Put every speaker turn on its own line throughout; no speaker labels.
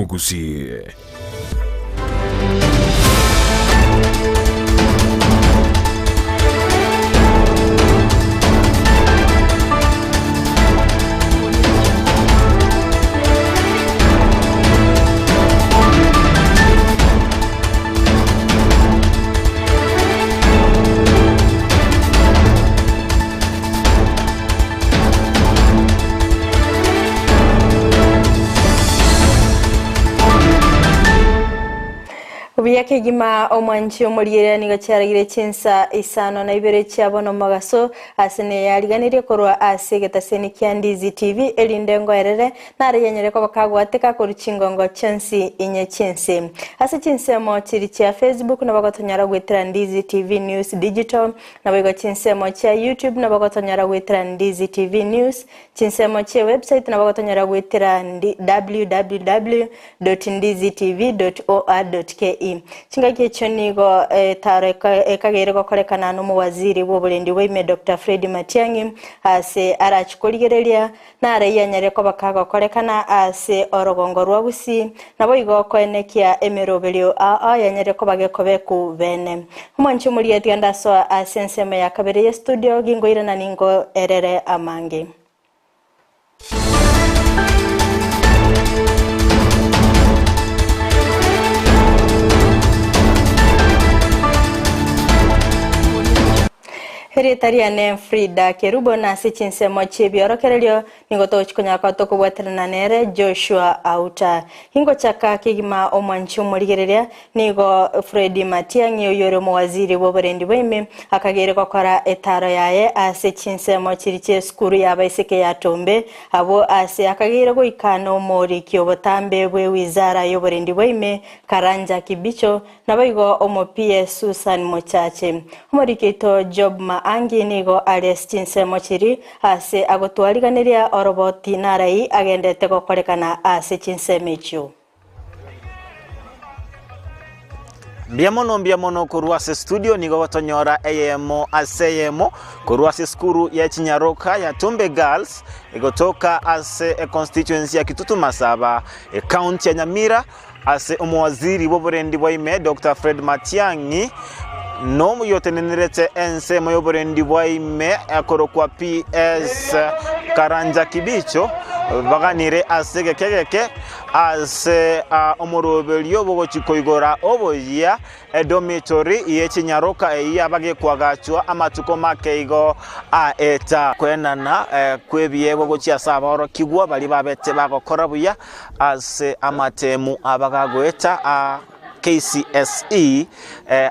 Mugusi.
Ubiyake gima omwanchi omuliyera niga cyaragire cinsa isano na ibere cyabona magaso asene yariganire korwa asegeta seni kya Ndizi TV elindengo erere nare yenyere ko bakagwateka ko rucingongo cyensi inye cyense ase cyense mo kiri cya Facebook na bagotonyara gwetera Ndizi TV News Digital na bago cyense mo cya YouTube na bagotonyara gwetera Ndizi TV News cyense mo cya website na bagotonyara gwetera www.ndizitv.or.ke Chingaki chonigo tareka ekagere gokorekana no muwaziri w'oburendi w'ime Dr. Fred Matiang'i ase arachikoligereria nare yanyere ko bakaga korekana ase orogongo rwabusi nabo igoko enekia emerobelio yanyere ko bagekobe ku bene umwanchi muri yatanda so asenseme ya kabere ya studio gingoira na ningo erere amange Heritariane Frida Kerubo na sichinse mochi biorokerelio ningoto chikonya kwato kubwaterana nere Joshua Auta hingo chaka kigima omwanchi omurigereria nigo Fred Matiang'i oyore muwaziri w'oburendi bw'ime akagere kokora etaro yaye ase chinse mochi riche skuru yabaiseke ya Tombe abo ase akagere goikana omori kyobotambe bwe wizara y'oburendi bw'ime Karanja Kibicho naboigo omo PS Susan Mochache omoriketo Job Angi nigo alias chinse mochiri ase agotwariganiria oroboti narai agendete gokorekana ase chinse mecho
Mbiamono kuruase studio nigo watonyora eyemo aseyemo kuruase skuru ya Chinyaroka ya Tumbe Girls igotoka ase constituency ya Kitutu Masaba county ya Nyamira ase umuwaziri w'oburendi bw'ime Dr. Fred Matiang'i no muyotenerete ense moyoborendi bw'ime akorokwa PS Karanja Kibicho baganire asege kegeke ase omorobelio bogochikoigora oboya dormitory ye Chinyaroka yabage kwagachwa amatuko makeigo eta kwenana kwebiye bogochia saboro kigwa bali babete bagokora buya ase amatemu abagagweta KCSE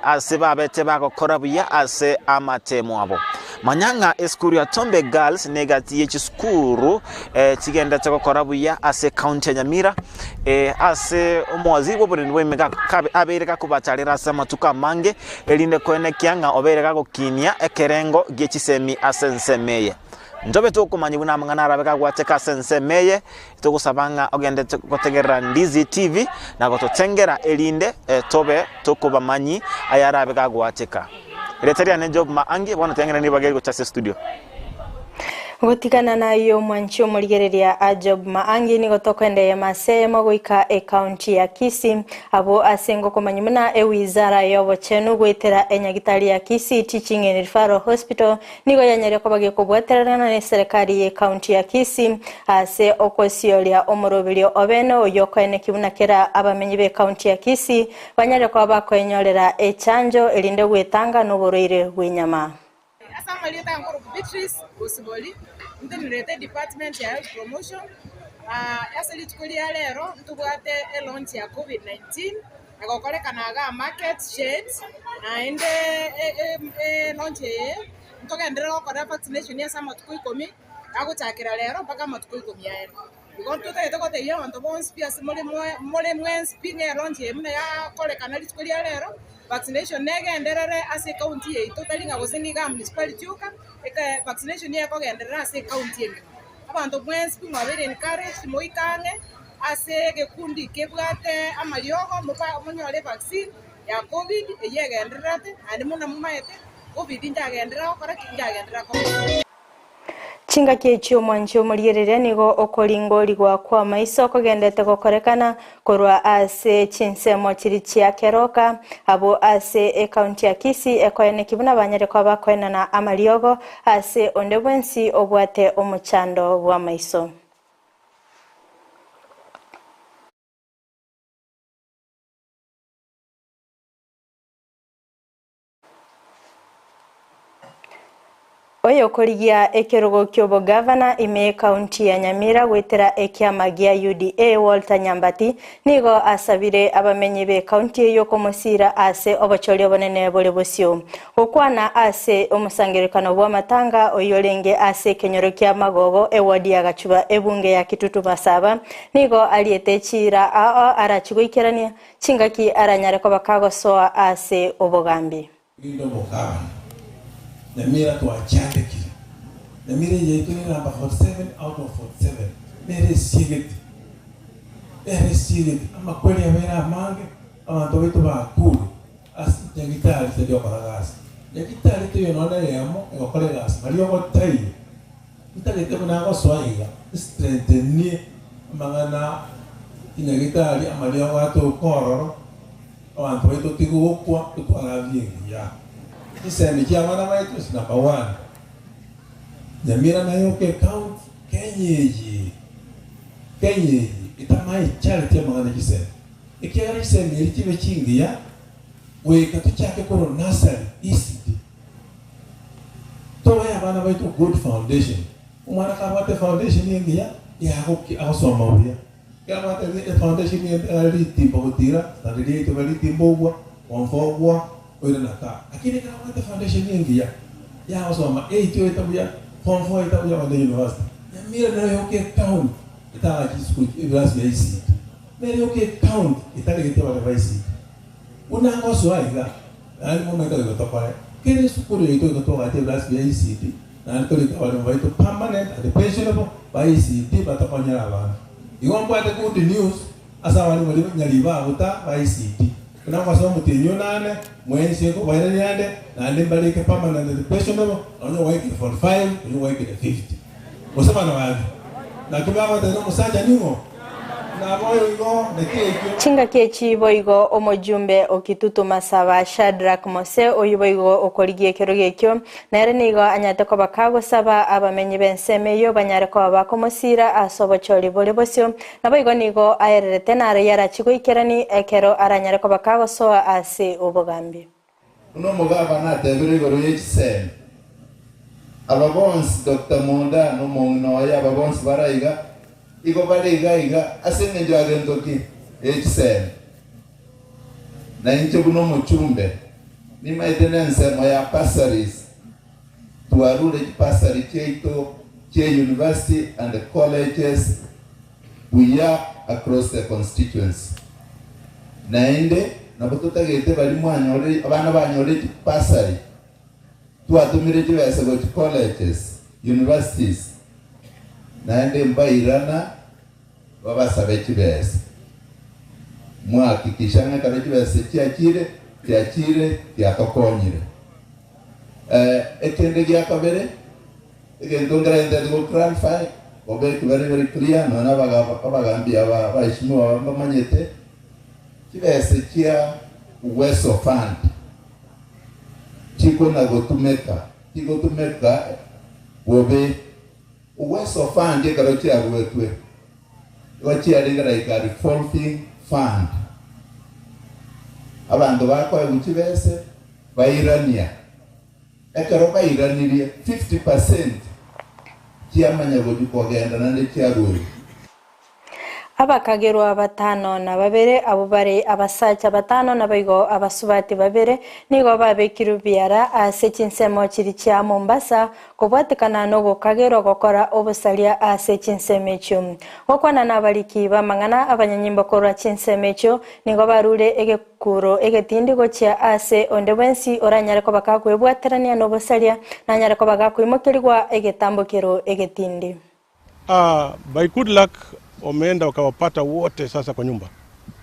ase babete bagokora buya ase amatemu abo manyanga eskuru ya Tumbe Girls negati yechiskuru tigenda tekokora buya ase county ya Nyamira ase omwaziri w'oburendi bw'ime abereka kubatalira ase amatuka mange elinde kwenekianga obereka gokinia ekerengo gechisemi ase nsemeye njobe tukumanya buna mangana arabeka gwateka sensemeye tugusabanga ogende gotegerera Ndizi TV na gototengera elinde tobe tukubamanyi ayarabeka gwateka Retariya ne Job Angi bona tengera ni bageri gochase studio
Gotikana na yo mwanchi omurigereria a Job Angi ni gotokwende ya masemo goika county ya Kisii abo asengo komanyimuna wizara y'obuchenu gwetera enyagitari ya Kisii Teaching and Referral Hospital nigo yanyere ko bage kubwaterana ne serikali ye county ya Kisii ase okosiolia omorobelio obeno yokwene kibunakera abamenyi be county ya Kisii banyere ko bakwenyorera echanjo elinde gwetanga n'oburoire bw'inyama
Asamalita ngoro Beatrice Osiboli ndinirete department ya health promotion yasali tukulia lero ntubwate launch ya COVID-19 nagokorekanaga market shades na inde launch ntogendera gukora vaccination ya sama tukuikomi aguchakira lero mpaka matukuikomi yaero igonto tete kote yo ndo bonse pia simole mwensi pinge launch emne ya korekana litukulia lero vaccination negenderere ase county ye totalinga gosiniga municipality uka eka vaccination ye kogenderera ase county ye abantu mwensi pingwabere encourage moikange ase gekundi kebwate amariogo munyore vaccine ya covid yegendererate andi muna mumaete covid injagendera okora kinjagendera ko
Chinga kiecho mwancho murigereria nigo okoringori gwa kwa maiso kogendete gokorekana korwa ase chinsemo chiri chia keroka abo ase county ya Kisii ekoene kibuna banyere kwa bakoenana amariogo ase onde bwensi obwate omuchando bwa maiso. Oyo korigia ekerogo kyobo governor ime county ya Nyamira gwetera ekiama gia UDA Walter Nyambati nigo asabire abamenyi be county yo komosira ase obochori obonene bole bosio okwana ase omusangirikano bwa matanga oyolenge ase kenyoro kya magogo ewadi ya gachuba ebunge ya Kitutu Masaba nigo aliete chira arachigoikerania chingaki aranyare ko bakagosoa ase obogambi
Nyamira tuachane kile. Nyamira yetu ni namba 47 out of 47. Mere sigeti. Ama kweli ya vera mange. Ama towetu bakuru. Asi nyagitari tedio paragasi. Nyagitari tedio nona yamo. Ego kore gasi. Mario gotai. Italete muna go swaiga. Strengtheni. Mangana nyagitari amario gato kororo. Ama towetu tigu okwa. Tutu alaviengi ya. Nisemi kia wana maitu is number 1. Nyamira na yoke count kenyeji itamai charity ya mangana kisemi ikiagara kisemi ilikiwe chingi ya weka tuchake koro nursery ECD towa ya wana maitu good foundation umwana kabate foundation yengi ya hoki awasoma uya kama wate foundation yengi alitimbo kutira na rilito valitimbo wamfogwa oira naka lakini kama wate foundation yengi ya wasoma 8 itabuya form 4 itabuya wande university Nyamira na yoke town itaga school university ya ICT na yoke town itaga kitewa ya ICT unango swaiga ali mama itaga kutopale kile school yetu itaga university ya ICT na ntoli kawale mwaito permanent and pensionable by ICT batapanya abana igombo ate good news asa wali mwali nyaliba buta by ICT kuna kwa sababu mtinyo nane mwenzi ko bayani yande na ndimbalike permanent and pensionable onyo wake for 5 onyo wake 50 osaba na wadi na kibaba tena musanja ningo na boyo igo nekekyo
chinga kechi boigo omojumbe okitutu Masaba Shadrack Mose oyiboigo okorigie kerogekyo nere nigo anyate ko bakago saba abamenyi benseme yo banyare ko bakomosira asobochori bole bosyo na boigo nigo aerete nare yara chigo ikerani ekero aranyare ko bakago so ase obogambi
uno mugaba na tebire goro yechisen ababons Dr. Munda no mongno ya ababons baraiga iko bariga asenge ndio agendoki yechisen na incho kuno muchumbe ni maintenance ya passaries tuarule passary cheito che university and the colleges we are across the constituency naende na batuta gete bali mwanyore abana banyore passary tuatumire tibese go colleges universities naende mbairana babasabe tibese mwakikishana kare tibese tiachire tiakokonyire ekende gya kabere egendongera ende grand fight obe very clear na bagambia abaheshimiwa bamanyete tibese kia uwezo fund chiko na gotumeka wobe uwezo fund yekaro chia wetwe wachia lingara ikari revolving fund abantu bakwa uchibese bairania ekaro bairanirie 50% chiamanya godi kogenda nande chiarwe
abakagerwa batano na babere abo bare abasacha batano na baigo abasubati babere nigo babekirubiara ase chinsemo chiri chia Mombasa kobwatekana no gokagero gokora obusalia ase chinsemecho okwana nabaliki bamangana abanyanyimbo korwa chinsemecho nigo barure egekuro egetindi gochia ase onde bwensi oranyare ko bakakwebwaterania no busalia nanyare ko bagakwimokerwa egetambokero egetindi
by good luck wameenda wakawapata wote sasa kwa nyumba.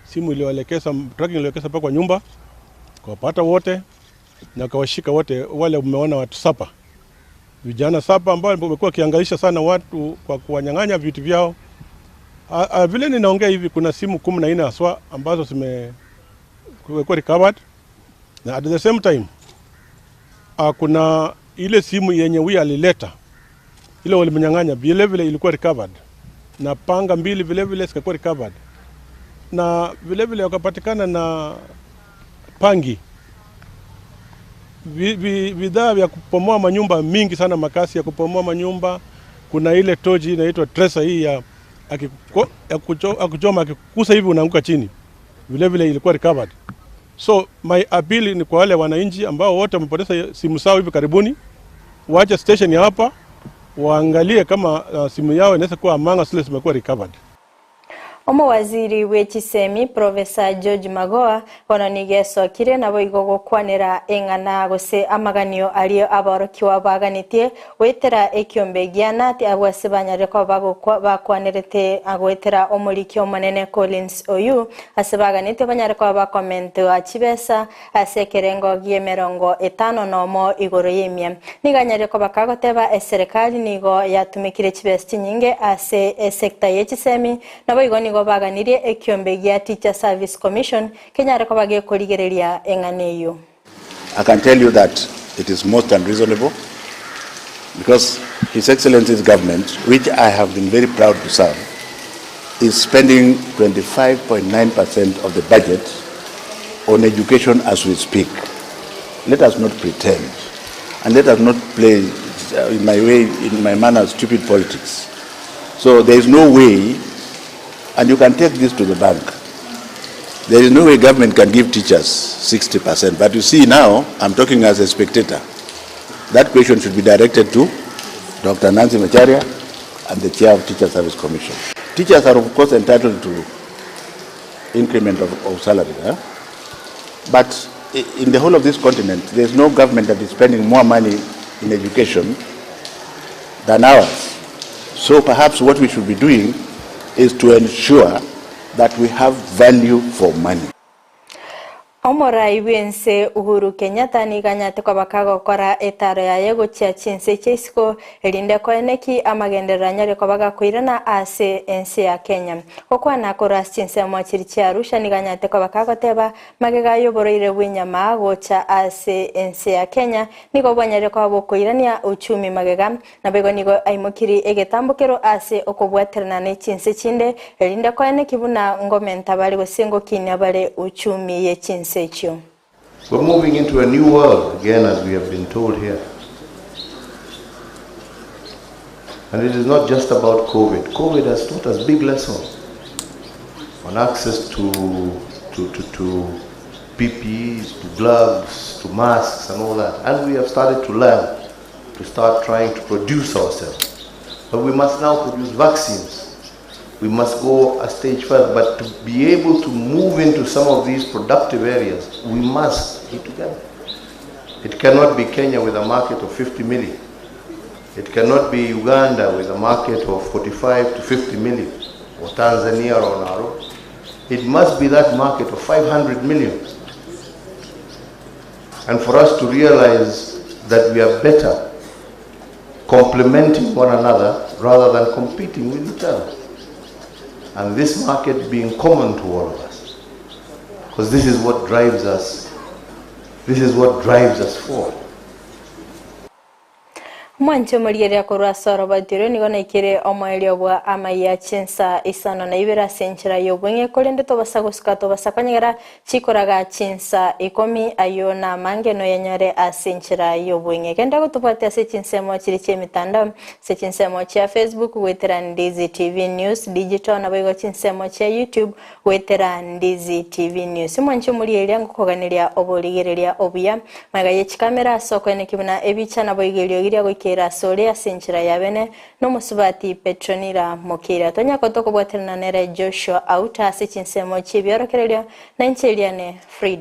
Simu iliwaelekeza, tracking iliwaelekeza pa kwa nyumba, wakawapata wote na wakawashika wote wale umeona watu sapa. vijana 7 ambao wamekuwa kiangaisha sana watu kwa kuwanyang'anya vitu vyao. Vile ninaongea hivi kuna simu 14 haswa ambazo zimekuwa recovered, na at the same time kuna ile simu yenye huyu alileta ile walimnyang'anya vile ilikuwa recovered, na panga 2 vile zikakuwa recovered, na vile wakapatikana na pangi, bidhaa vya kupomoa manyumba mingi sana, makasi ya kupomoa manyumba. Kuna ile toji inaitwa tracer hii ya kuchoma, akikusa hivi unaanguka chini, vile ilikuwa recovered. So my appeal ni kwa wale wananchi ambao wote wamepoteza simu zao hivi karibuni, waache station ya hapa, waangalie kama simu yao inaweza kuwa among zile zimekuwa recovered.
Waziri w'ekisemi Professor George Magoha onanigesokire nabo igogokwanira eng'ana gose amaganio aliyo aborokiwa baganitie wetera ekiombe giana ati abwase banyareko bakwanirete agwetera omurikio manene Collins Oyu asebaganitie banyareko bakomento achibesa asekerengo giemerongo 5 nomo igoro yemia niganyareko bakagoteba serikali nigo yatumikire chibesti nyinge ase sekta y'ekisemi nabo igoni baganirie ekiombe gia Teacher Service Commission Kenya reko bage korigereria enganeyo.
I can tell you that it is most unreasonable because His Excellency's government, which I have been very proud to serve, is spending 25.9% of the budget on education as we speak. Let us not pretend, and let us not play in my manner stupid politics. So there is no way. And you can take this to the bank. There is no way government can give teachers 60%. But you see now, I'm talking as a spectator. That question should be directed to Dr. Nancy Macharia and the chair of Teacher Service Commission. Teachers are of course entitled to increment of salary. But in the whole of this continent, there's no government that is spending more money in education than ours. So perhaps what we should be doing is to ensure that we have value for money.
Omorai wense Uhuru Kenyatta niganyate kwa bakagokora etaro ya yego chia chinse chesko elinde kwa eneki amagendera nyare kwa bagakwirana ase ensi ya Kenya. Okwana kora chinse mwachiri chia Arusha niganyate kwa bakagoteba magega yoboroire winyama gocha ase ensi ya Kenya niko bwanyare kwa bokoirania uchumi magega na bego nigo aimukiri egetambukero ase okobwaterana ne chinse chinde elinde kwa eneki buna ngomenta bali gosengo kinya bale uchumi ye chinse.
We're moving into a new world again, as we have been told here. And it is not just about COVID. COVID has taught us big lessons on access to PPEs, to gloves, to masks and all that. And we have started to learn, to start trying to produce ourselves. But we must now produce vaccines. We must go a stage further, but to be able to move into some of these productive areas, we must be together. It cannot be Kenya with a market of 50 million. It cannot be Uganda with a market of 45 to 50 million, or Tanzania or Naro. It must be that market of 500 million. And for us to realize that we are better complementing one another rather than competing with each other. And this market being common to all of us, because this is what drives us. This is what drives us forward.
Mwancho muriere akorwa soro badiro nigo naikire omoelio bwa amaya chinsa isano na ibera senchira yobwenge kolende to basaguska to basakanyera chikoraga chinsa 10 ayo na mangeno yanyare asenchira yobwenge kenda gutupata se chinsemo chiri chemitandao se chinsemo cha Facebook wetera Ndizi TV News digital na bego chinsemo cha YouTube wetera Ndizi TV News mwancho muriere yangu koganiria oboligereria obuya magaye chikamera soko ene kibuna ebicha na boigelio giria kera soria senchira yabene no musubati Petronira Mokira tonya kotoko bwaterana nere Joshua Auta se chinsemo chibyorokereryo na ncheliane Frida